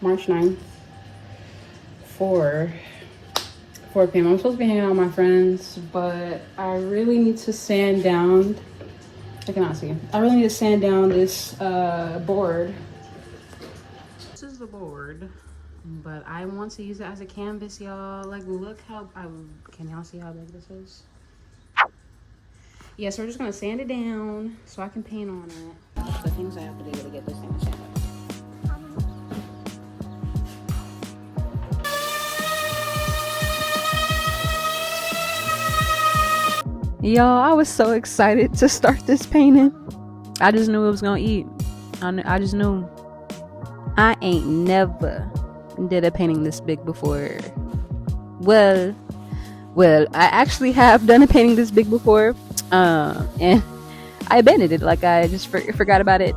March 9th for 4 p.m. I'm supposed to be hanging out with my friends, but I really need to sand down. I cannot see. I really need to sand down this board. This is the board, but I want to use it as a canvas, y'all. Like, look how can y'all see how big this is? Yeah, so we're just gonna sand it down so I can paint on it. The things I have to do to get this thing sanded. Y'all, I was so excited to start this painting. I just knew it was gonna eat. I just knew. I ain't never did a painting this big before. Well, I actually have done a painting this big before, and I abandoned it. Like, I just forgot about it.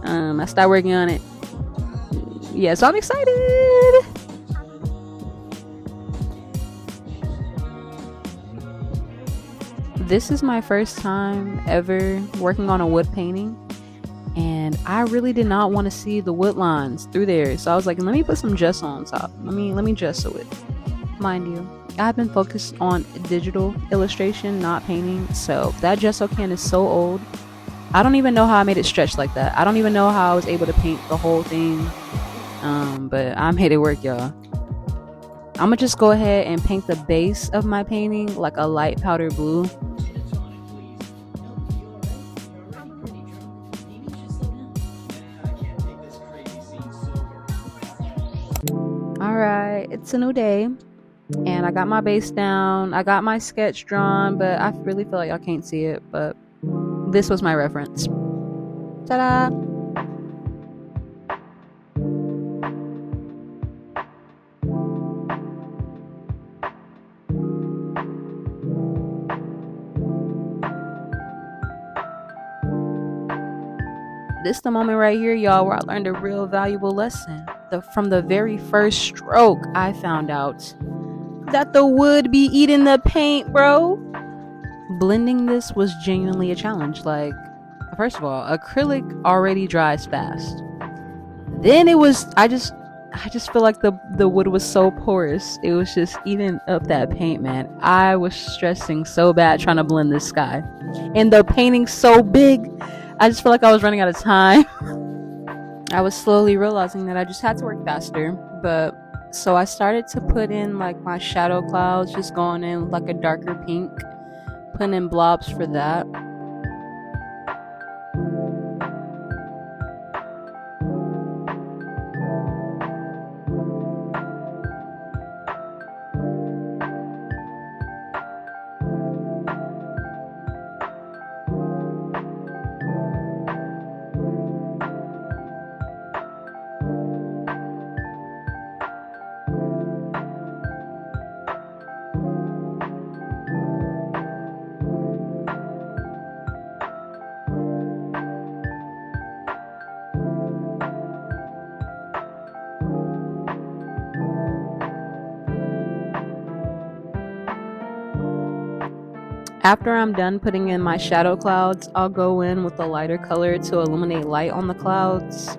I started working on it. Yeah, so I'm excited. This is my first time ever working on a wood painting, and I really did not want to see the wood lines through there. So I was like, let me put some gesso on top. Let me gesso it. Mind you, I've been focused on digital illustration, not painting. So that gesso can is so old. I don't even know how I made it stretch like that. I don't even know how I was able to paint the whole thing. But I made it work, y'all. I'm gonna just go ahead and paint the base of my painting like a light powder blue. Alright, it's a new day, and I got my base down. I got my sketch drawn, but I really feel like y'all can't see it, but this was my reference. Ta-da! This the moment right here, y'all, where I learned a real valuable lesson. From the very first stroke, I found out that the wood be eating the paint, bro. Blending this was genuinely a challenge. Like, first of all, acrylic already dries fast. Then it was, I just feel like the wood was so porous. It was just eating up that paint, man. I was stressing so bad trying to blend this sky. And the painting's so big, I just feel like I was running out of time. I was slowly realizing that I just had to work faster. But so I started to put in like my shadow clouds, just going in with like a darker pink, putting in blobs for that. After I'm done putting in my shadow clouds, I'll go in with a lighter color to illuminate light on the clouds.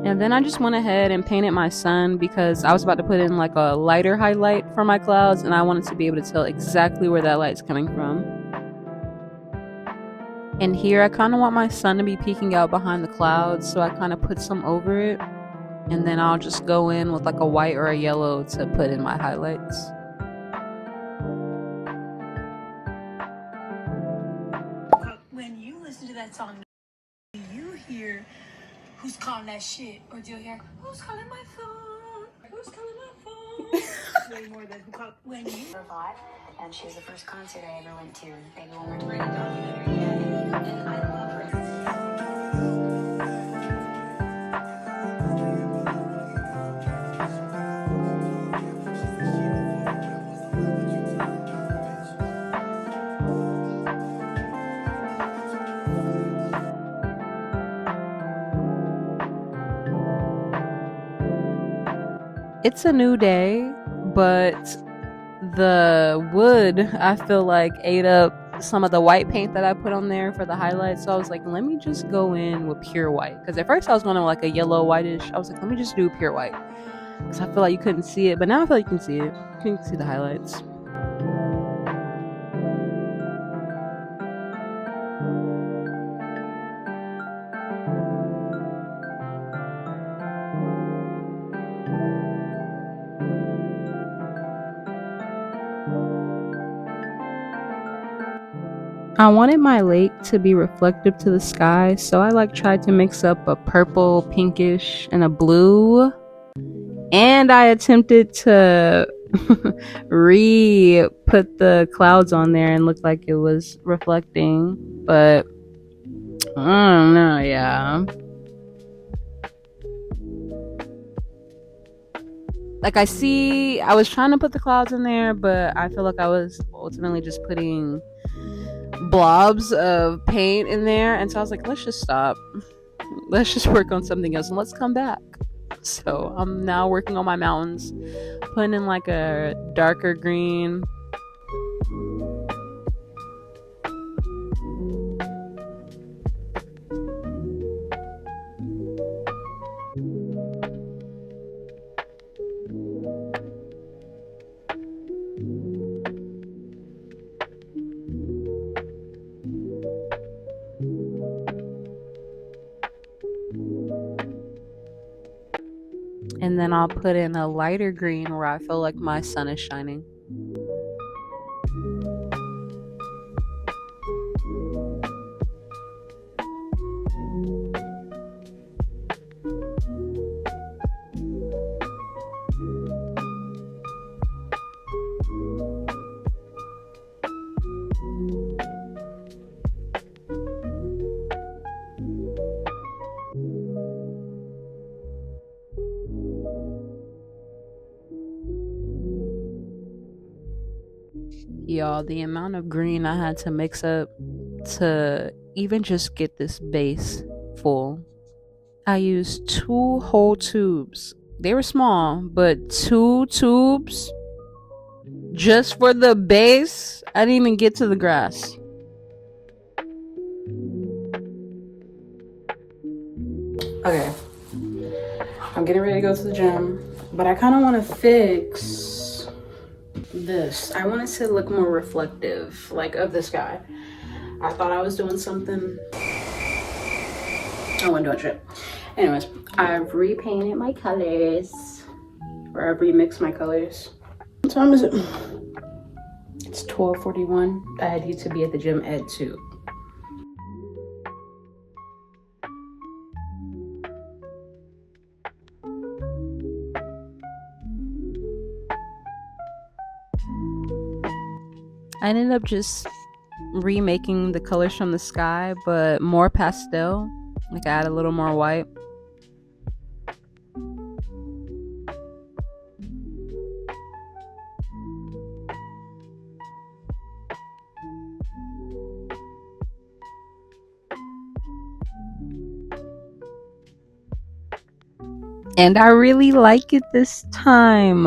And then I just went ahead and painted my sun because I was about to put in like a lighter highlight for my clouds, and I wanted to be able to tell exactly where that light's coming from. And here I kind of want my sun to be peeking out behind the clouds, so I kind of put some over it. And then I'll just go in with like a white or a yellow to put in my highlights. When you listen to that song, do you hear who's calling that shit? Or do you hear, who's calling my phone? Who's calling my phone? Way more than who called. When you survive, and she was the first concert I ever went to. Baby One More Time documentary, and I love her. It's a new day, but the wood, I feel like, ate up some of the white paint that I put on there for the highlights. So I was like, let me just go in with pure white. Because at first I was going to like a yellow whitish. I was like, let me just do pure white. Because I feel like you couldn't see it. But now I feel like you can see it. You can see the highlights. I wanted my lake to be reflective to the sky, so I like tried to mix up a purple, pinkish, and a blue. And I attempted to put the clouds on there and look like it was reflecting, but I don't know, yeah. Like I was trying to put the clouds in there, but I feel like I was ultimately just putting blobs of paint in there, and so I was like, let's just stop. Let's just work on something else and let's come back. So I'm now working on my mountains, putting in like a darker green. And then I'll put in a lighter green where I feel like my sun is shining. Y'all, the amount of green I had to mix up to even just get this base full. I used 2 whole tubes. They were small, but 2 tubes just for the base. I didn't even get to the grass. Okay, I'm getting ready to go to the gym, but I kind of want to fix this. I want it to look more reflective, like of the sky. I thought I was doing something. I wasn't doing shit. Anyways, I've repainted my colors, or I've remixed my colors. What time is it? It's 12:41. I need to be at the gym at 2. I ended up just remaking the colors from the sky, but more pastel. Like I add a little more white. And I really like it this time.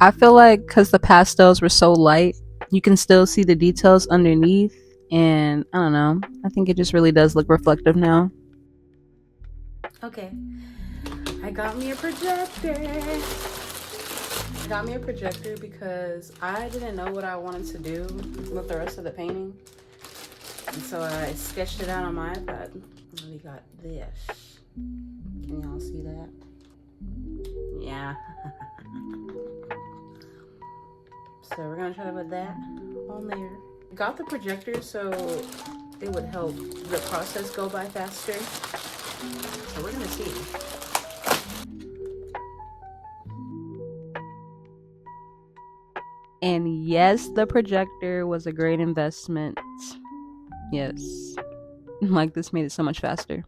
I feel like because the pastels were so light, you can still see the details underneath. And I don't know. I think it just really does look reflective now. Okay. I got me a projector. I got me a projector because I didn't know what I wanted to do with the rest of the painting. And so I sketched it out on my iPad. And we got this. Can y'all see that? Yeah. So we're gonna try to put that on there. Got the projector so it would help the process go by faster. So we're gonna see. And yes, the projector was a great investment. Yes. Like this made it so much faster.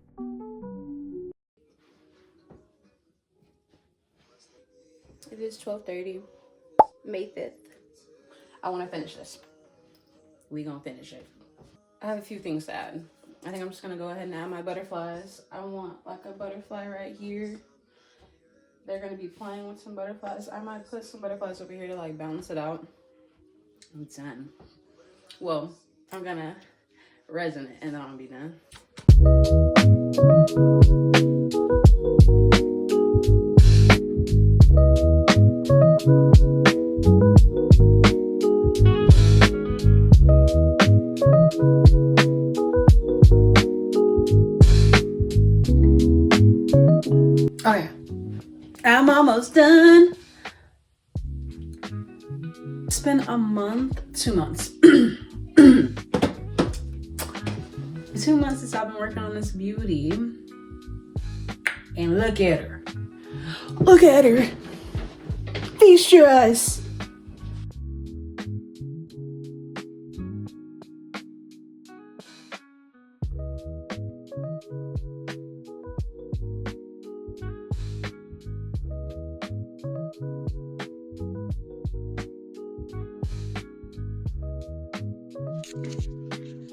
It is 12:30, May 5th. I want to finish this. We gonna finish it. I have a few things to add. I think I'm just gonna go ahead and add my butterflies. I want like a butterfly right here they're gonna be playing with some butterflies. I might put some butterflies over here to like balance it out. I'm done. Well, I'm gonna resin it and then I'll be done. Okay, I'm almost done. It's been a month, 2 months. 2 months since I've been working on this beauty. And look at her. Look at her. Feast your eyes.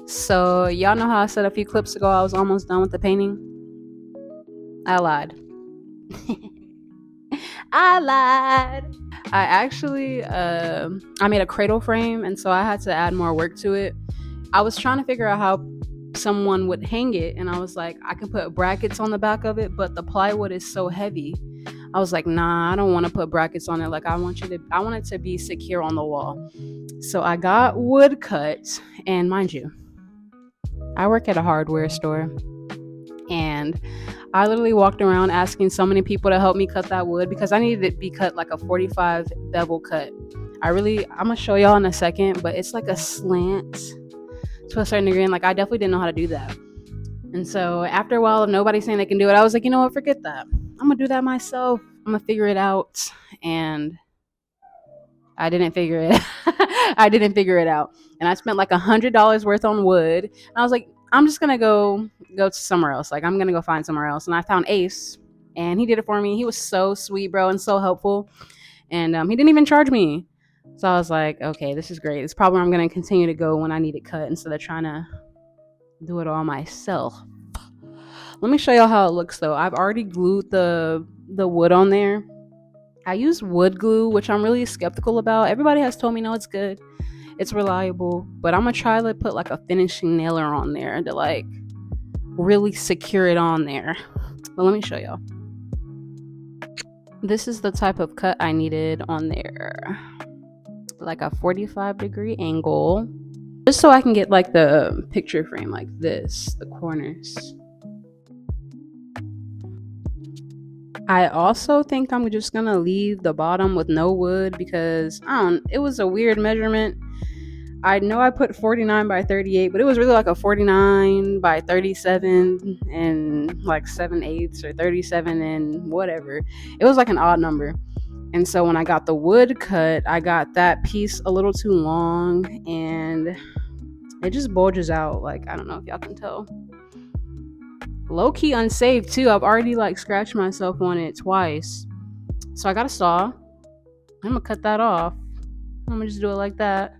So y'all know how I said a few clips ago I was almost done with the painting? I lied. I lied. I actually I made a cradle frame, and so I had to add more work to it. I was trying to figure out how someone would hang it, and I was like, I can put brackets on the back of it, but the plywood is so heavy. I was like, nah, I don't want to put brackets on it. Like I want it to be secure on the wall. So I got wood cut, and mind you, I work at a hardware store, and I literally walked around asking so many people to help me cut that wood because I needed it to be cut like a 45 bevel cut. I'm gonna show y'all in a second, but it's like a slant to a certain degree, and like I definitely didn't know how to do that. And so after a while of nobody saying they can do it, I was like, you know what, forget that. I'm gonna do that myself. I'm gonna figure it out. And I didn't figure it I didn't figure it out. And I spent like $100 worth on wood. And I was like, I'm just gonna go to somewhere else. Like I'm gonna go find somewhere else. And I found Ace, and he did it for me. He was so sweet, bro, and so helpful. And he didn't even charge me. So I was like, okay, this is great. It's probably where I'm gonna continue to go when I need it cut instead of trying to do it all myself. Let me show y'all how it looks though. I've already glued the wood on there. I use wood glue, which I'm really skeptical about. Everybody has told me no, it's good, it's reliable, but I'm gonna try to put like a finishing nailer on there to like really secure it on there. But let me show y'all. This is the type of cut I needed on there, like a 45-degree angle, just so I can get like the picture frame like this, the corners. I also think I'm just gonna leave the bottom with no wood because it was a weird measurement. I know I put 49 by 38, but it was really like a 49 by 37 and like 7/8 or 37 and whatever. It was like an odd number. And so when I got the wood cut, I got that piece a little too long and it just bulges out. Like, I don't know if y'all can tell. Low-key unsafe too. I've already like scratched myself on it twice. So I got a saw. I'm gonna cut that off. I'm gonna just do it like that.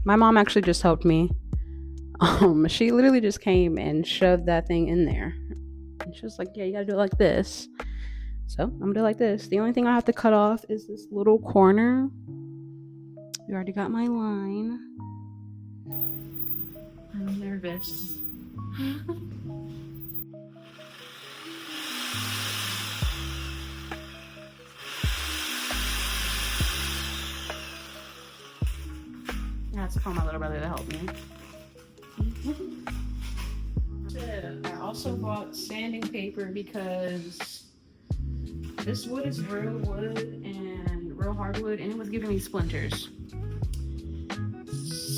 My mom actually just helped me. She literally just came and shoved that thing in there. And she was like, yeah, you gotta do it like this. So I'm gonna do it like this. The only thing I have to cut off is this little corner. You already got my line. I'm nervous. I have to call my little brother to help me. I also bought sanding paper because this wood is real wood and real hardwood, and it was giving me splinters.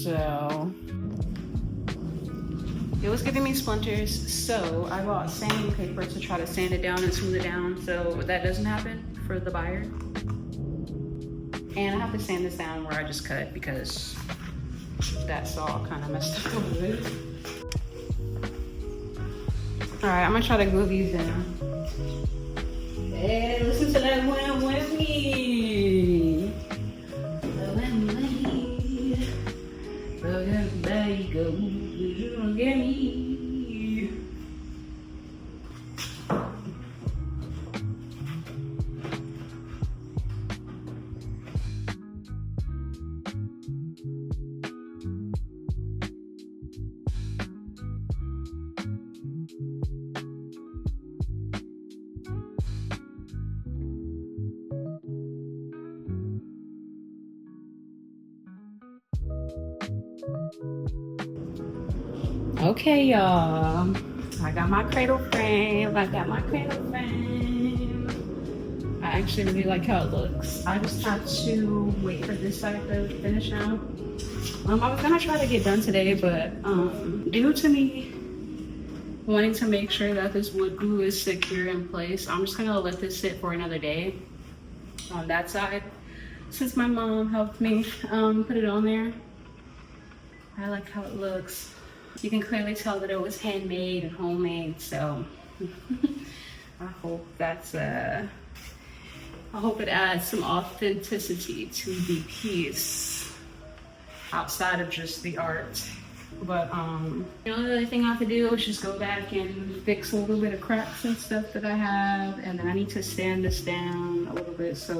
So it was giving me splinters, so I bought sanding paper to try to sand it down and smooth it down so that doesn't happen for the buyer. And I have to sand this down where I just cut because that saw kind of messed up the wood. Alright, I'm gonna try to glue these down. Hey, listen to that wham whammy. There you go. You don't get me. Okay, y'all. I got my cradle frame. I actually really like how it looks. I just have to wait for this side to finish now. I was gonna try to get done today, but due to me wanting to make sure that this wood glue is secure in place, I'm just gonna let this sit for another day on that side. Since my mom helped me put it on there, I like how it looks. You can clearly tell that it was handmade and homemade, so I hope that's I hope it adds some authenticity to the piece outside of just the art. But the only other thing I have to do is just go back and fix a little bit of cracks and stuff that I have, and then I need to sand this down a little bit so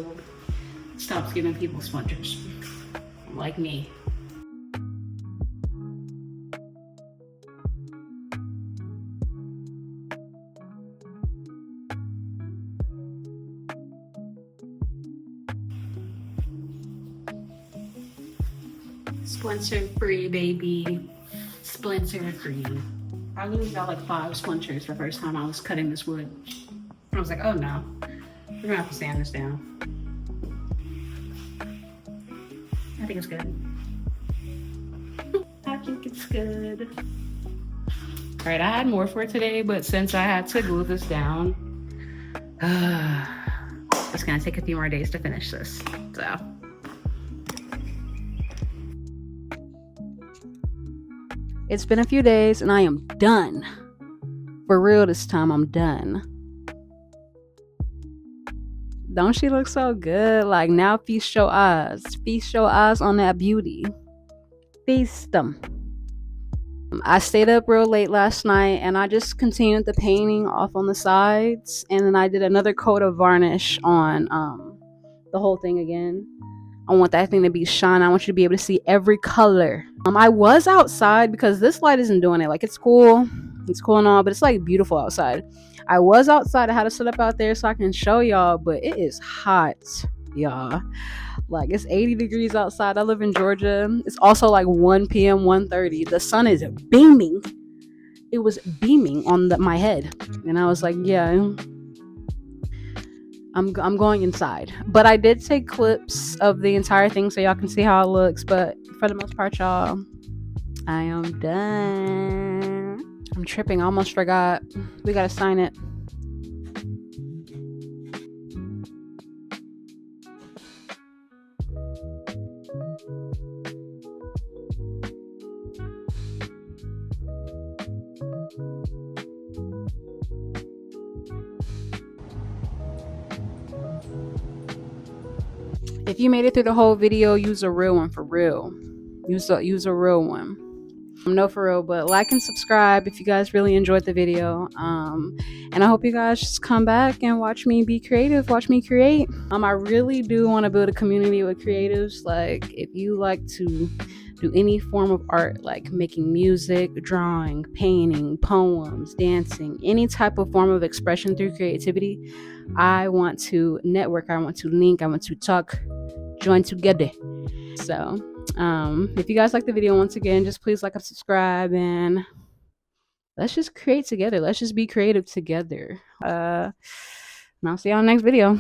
it stops giving people splinters like me. Splinter free, baby. Splinter free. I literally got like 5 splinters the first time I was cutting this wood. I was like, oh no, we're gonna have to sand this down. I think it's good. I think it's good. All right, I had more for today, but since I had to glue this down, it's gonna take a few more days to finish this, so. It's been a few days and I am done. For real this time, I'm done. Don't she look so good? Like, now feast your eyes. Feast your eyes on that beauty. Feast them. I stayed up real late last night and I just continued the painting off on the sides, and then I did another coat of varnish on the whole thing again. I want that thing to be shine. I want you to be able to see every color. I was outside because this light isn't doing it. Like, it's cool and all, but it's like beautiful outside. I was outside. I had to sit up out there so I can show y'all, but it is hot, y'all. Like, it's 80 degrees outside. I live in Georgia. It's also like 1 p.m., 1:30. The sun is beaming. It was beaming on my head. And I was like, yeah, I'm going inside. But I did take clips of the entire thing so y'all can see how it looks. But for the most part, y'all, I am done. I'm tripping. I almost forgot. We gotta sign it. If you made it through the whole video, use a real one for real. Use a real one. No, for real. But like and subscribe if you guys really enjoyed the video. And I hope you guys just come back and watch me be creative. Watch me create. I really do want to build a community with creatives. Like, if you like to do any form of art, like making music, drawing, painting, poems, dancing, any type of form of expression through creativity, I want to network. I want to link. I want to talk, join together. So if you guys like the video, once again, just please like and subscribe, and let's just create together. Let's just be creative together. And I'll see y'all in the next video.